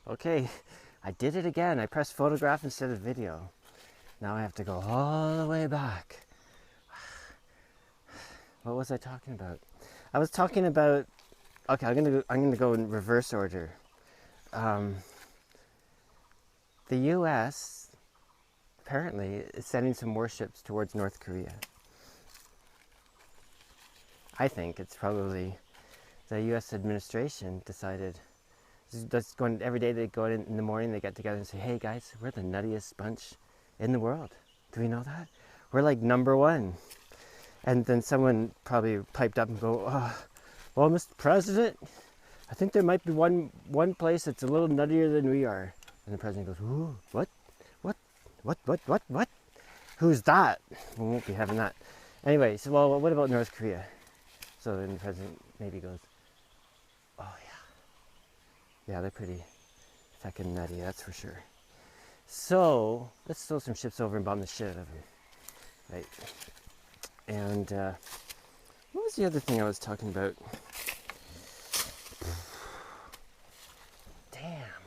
Okay, I did it again. I pressed photograph instead of video. Now I have to go all the way back. What was I talking about? I was talking about. Okay, I'm gonna go in reverse order. Um, the U.S. apparently is sending some warships towards North Korea. I think it's probably the U.S. administration decided. That's going every day. They go in the morning. They get together and say, "Hey guys, we're the nuttiest bunch in the world. Do we know that? We're like number one." And then someone probably piped up and go, "Well, Mr. President, I think there might be one place that's a little nuttier than we are." And the president goes, "Ooh, what, what? Who's that? We won't be having that." Anyway, so well, what about North Korea? So then the president maybe goes, "Oh yeah, they're pretty fucking nutty, that's for sure. So let's throw some ships over and bomb the shit out of them, right?" And what was the other thing I was talking about? Damn.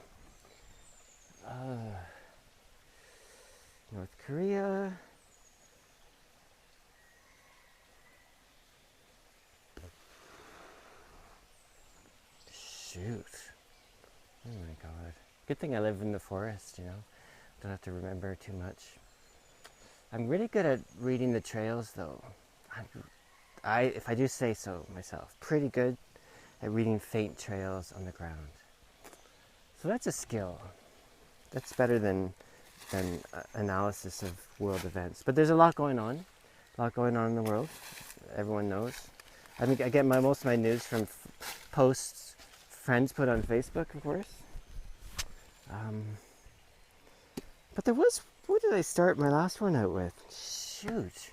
North Korea. Shoot. Oh my god. Good thing I live in the forest, you know? Don't have to remember too much. I'm really good at reading the trails though. If I do say so myself, pretty good at reading faint trails on the ground. So that's a skill. That's better than analysis of world events. But there's a lot going on in the world. Everyone knows. I mean, I get most of my news from posts friends put on Facebook, of course. But there was, what did I start my last one out with? Shoot.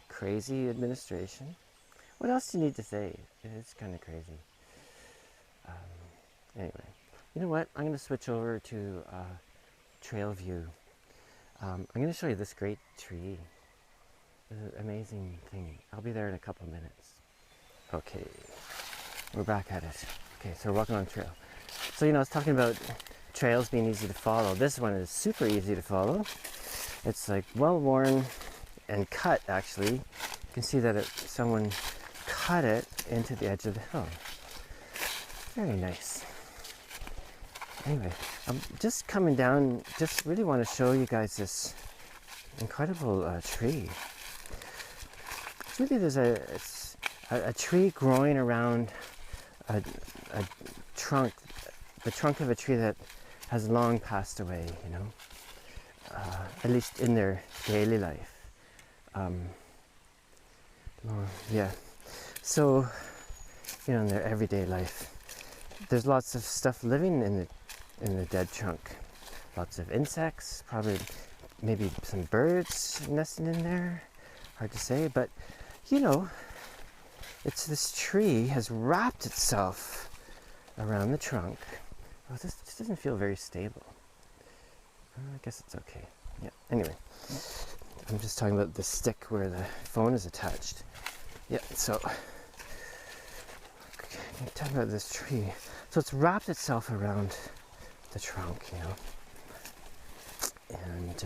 Crazy administration. What else do you need to say? It's kind of crazy. Anyway, you know what? I'm going to switch over to trail view. I'm going to show you this great tree. It's an amazing thing. I'll be there in a couple of minutes. Okay, we're back at it. Okay, so we're walking on trail. So, you know, I was talking about trails being easy to follow. This one is super easy to follow. It's like well worn and cut, actually. You can see that someone cut it into the edge of the hill. Very nice. Anyway, I'm just coming down, just really want to show you guys this incredible tree. It's really, it's a tree growing around a trunk, the trunk of a tree that has long passed away, you know, at least in their daily life. Yeah, so, you know, in their everyday life, there's lots of stuff living in the dead trunk. Lots of insects, probably maybe some birds nesting in there. Hard to say, but you know, it's this tree has wrapped itself around the trunk. Oh, this doesn't feel very stable. I guess it's okay. Yeah, anyway, I'm just talking about the stick where the phone is attached. Yeah, so okay, I'm talking about this tree. So it's wrapped itself around the trunk, you know, and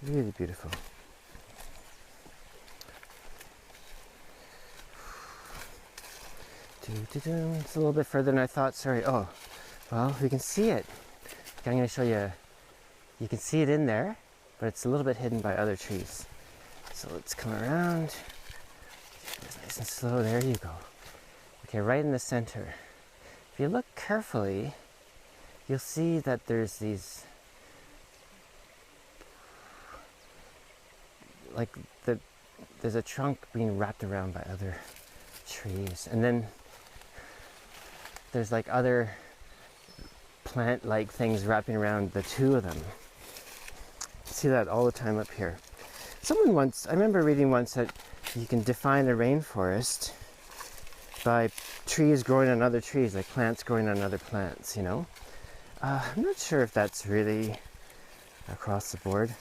really beautiful. It's a little bit further than I thought. Sorry. Oh, well, we can see it. Okay, I'm going to show you. You can see it in there, but it's a little bit hidden by other trees. So let's come around. Nice and slow. There you go. Okay, right in the center. If you look carefully, you'll see that there's these, like there's a trunk being wrapped around by other trees, and then there's like other plant-like things wrapping around the two of them. You see that all the time up here. I remember reading once that you can define a rainforest by trees growing on other trees, like plants growing on other plants, you know. I'm not sure if that's really across the board.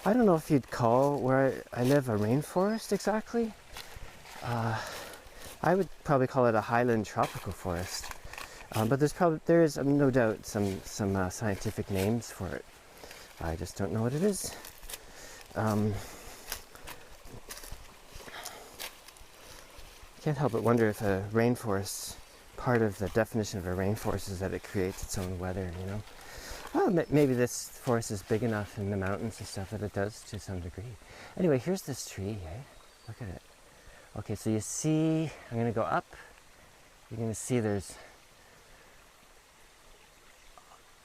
I don't know if you'd call where I live a rainforest exactly. I would probably call it a highland tropical forest. But there is no doubt some scientific names for it. I just don't know what it is. Can't help but wonder if a rainforest, part of the definition of a rainforest is that it creates its own weather, you know. Well, maybe this forest is big enough in the mountains and stuff that it does to some degree. Anyway, here's this tree, eh? Look at it. Okay, so you see, I'm gonna go up. You're gonna see there's,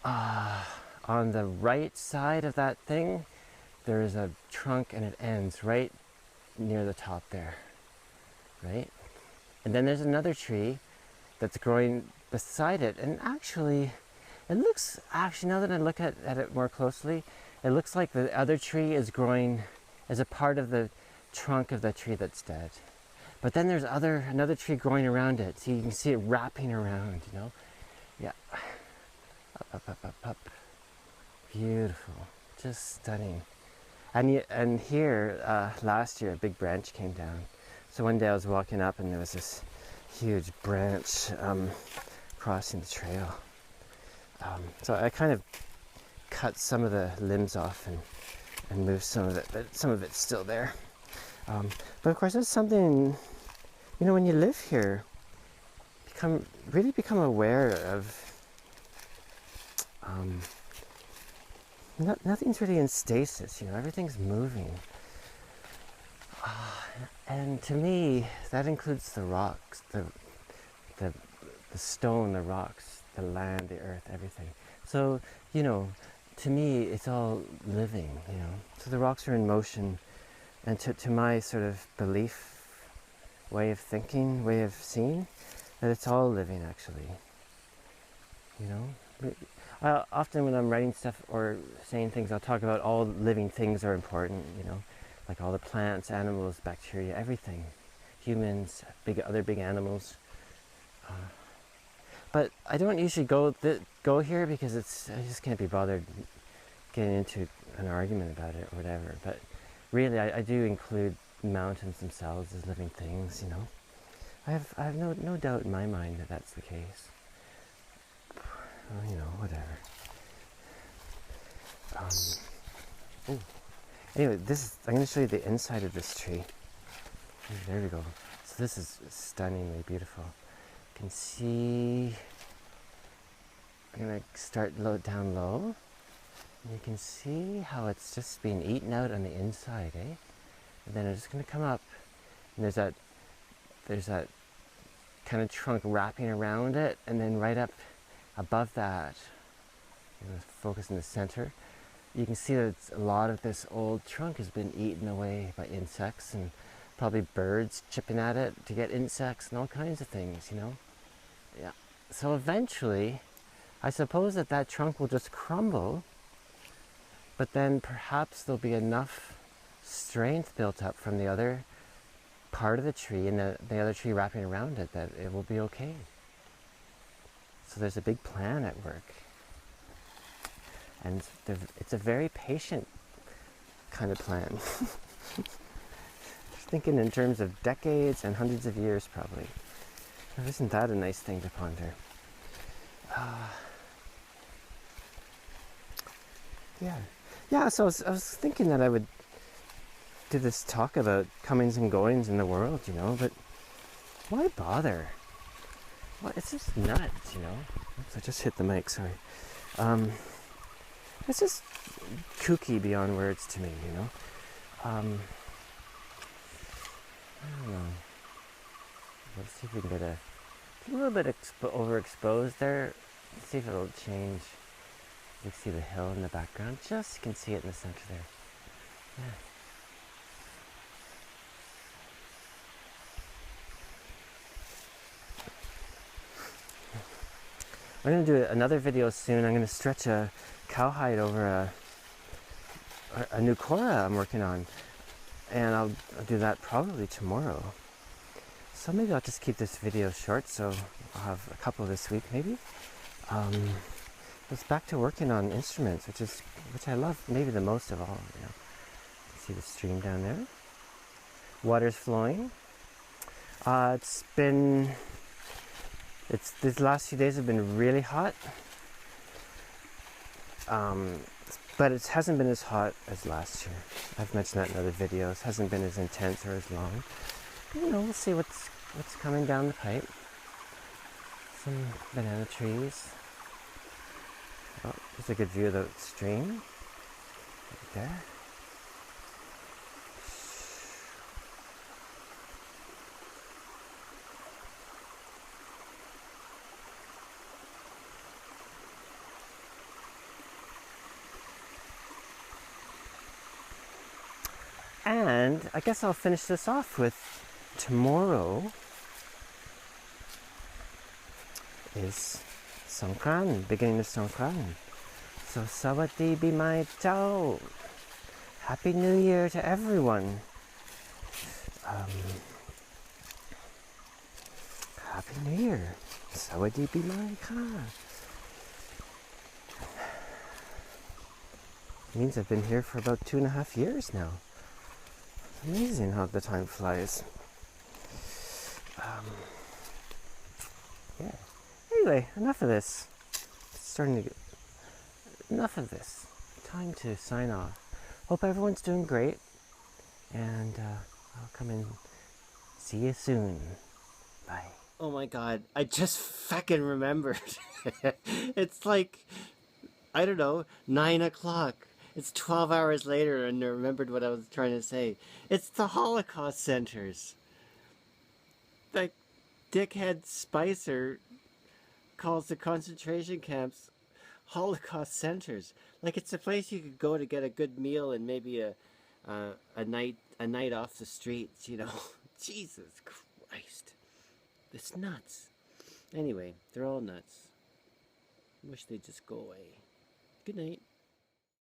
on the right side of that thing, there is a trunk and it ends right near the top there, right? And then there's another tree that's growing beside it, and actually, it looks, now that I look at it more closely, it looks like the other tree is growing as a part of the trunk of the tree that's dead. But then there's another tree growing around it, so you can see it wrapping around, you know? Yeah. Up. Beautiful. Just stunning. And here, last year, a big branch came down. So one day I was walking up and there was this huge branch crossing the trail. So I kind of cut some of the limbs off and moved some of it, but some of it's still there. But of course, that's something, you know, when you live here, really become aware of nothing's really in stasis, you know, everything's moving. And to me, that includes the rocks, the stone, the rocks, the land, the earth, everything. So, you know, to me, it's all living, you know. So the rocks are in motion, and to my sort of belief, way of thinking, way of seeing, that it's all living, actually. You know? Often when I'm writing stuff or saying things, I'll talk about all living things are important, you know, like all the plants, animals, bacteria, everything, humans, other big animals. But I don't usually go here because I just can't be bothered getting into an argument about it or whatever. But really, I do include mountains themselves as living things, you know. I have no doubt in my mind that that's the case. Well, you know, whatever. Anyway, I'm going to show you the inside of this tree. There we go. So this is stunningly beautiful. You can see, I'm going to start down low. And you can see how it's just being eaten out on the inside, eh? And then I'm just going to come up, and there's that kind of trunk wrapping around it, and then right up above that, I'm going to focus in the center. You can see that a lot of this old trunk has been eaten away by insects and probably birds chipping at it to get insects and all kinds of things, you know? Yeah. So eventually, I suppose that trunk will just crumble, but then perhaps there'll be enough strength built up from the other part of the tree and the other tree wrapping around it that it will be okay. So there's a big plan at work. And it's a very patient kind of plan. Just thinking in terms of decades and hundreds of years, probably. Isn't that a nice thing to ponder? Yeah. So I was thinking that I would do this talk about comings and goings in the world, you know. But why bother? Well, it's just nuts, you know. Oops, I just hit the mic. Sorry. It's just kooky beyond words to me, you know. I don't know. Let's see if we can get a little bit overexposed there. Let's see if it'll change. You can see the hill in the background. Just you can see it in the center there. Yeah. I'm going to do another video soon. I'm going to stretch a cowhide over a new Cora I'm working on, and I'll do that probably tomorrow. So maybe I'll just keep this video short, so I'll have a couple this week maybe. was back to working on instruments, which I love maybe the most of all. You know, see the stream down there. Water's flowing. These last few days have been really hot, but it hasn't been as hot as last year. I've mentioned that in other videos. Hasn't been as intense or as long. You know, we'll see what's coming down the pipe. Some banana trees. Oh, there's a good view of the stream. Right there. And I guess I'll finish this off with tomorrow is Songkran, beginning of Songkran. So Sawati Bimai Chao. Happy New Year to everyone. Happy New Year. Sawati Bimai Ka. It means I've been here for about 2.5 years now. Amazing how the time flies. Yeah. Anyway, enough of this. It's starting to get enough of this. Time to sign off. Hope everyone's doing great, and I'll come and see you soon. Bye. Oh my God! I just fucking remembered. It's like, I don't know, 9 o'clock. It's 12 hours later and I remembered what I was trying to say. It's the Holocaust centers. Like, dickhead Spicer calls the concentration camps Holocaust centers. Like, it's a place you could go to get a good meal and maybe a night off the streets, you know. Jesus Christ. It's nuts. Anyway, they're all nuts. Wish they'd just go away. Good night.